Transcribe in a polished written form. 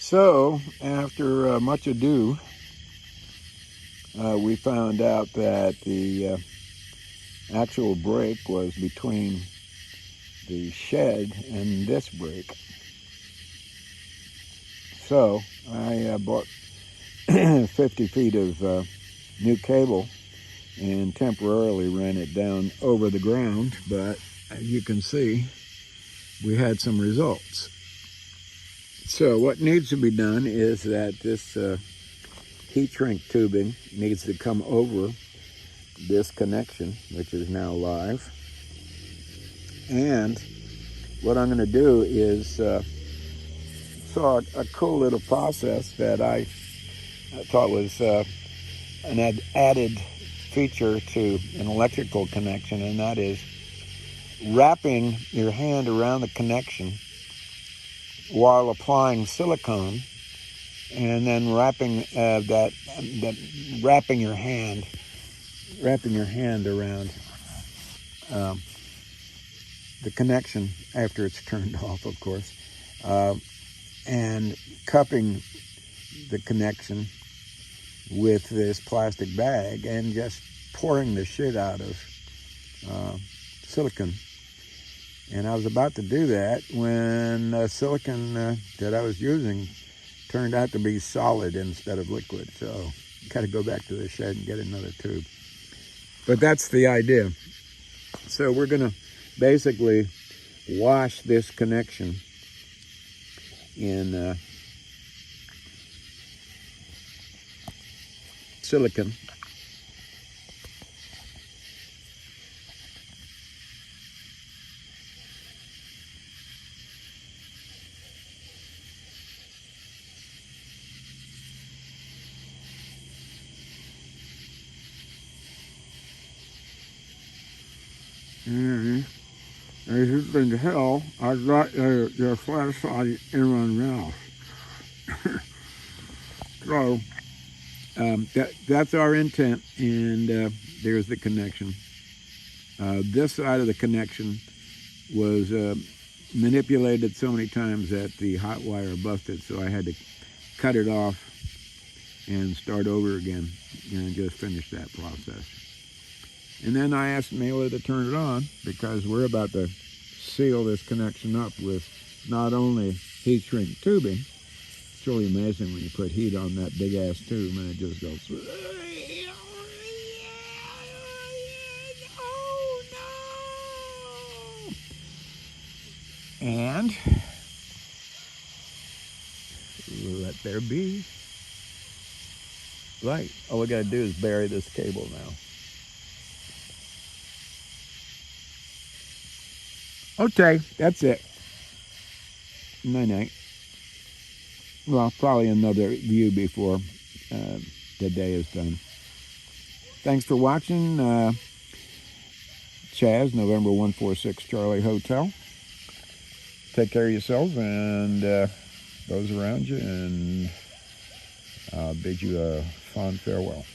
So, after much ado, we found out that the actual break was between the shed and this break. So, I bought 50 feet of new cable and temporarily ran it down over the ground, but as you can see, we had some results. So what needs to be done is that this heat shrink tubing needs to come over this connection, which is now live. And what I'm going to do is saw a cool little process that I thought was an added feature to an electrical connection, and that is wrapping your hand around the connection while applying silicone, and then wrapping wrapping your hand around the connection after it's turned off, of course, and cupping the connection with this plastic bag and just pouring the shit out of silicone. And I was about to do that when the silicone that I was using turned out to be solid instead of liquid. So got to go back to the shed and get another tube. But that's the idea. So we're going to basically wash this connection in silicone. And as you can tell, I got the flat side in my mouth. So that's our intent, and there's the connection. This side of the connection was manipulated so many times that the hot wire busted, so I had to cut it off and start over again and just finish that process. And then I asked Mela to turn it on because we're about to seal this connection up with not only heat shrink tubing. It's really amazing when you put heat on that big ass tube and it just goes. Oh no! And let there be light. All we gotta do is bury this cable now. Okay, that's it. Night-night. Well, probably another view before the day is done. Thanks for watching. Chaz, November 146 Charlie Hotel. Take care of yourself and those around you, and I'll bid you a fond farewell.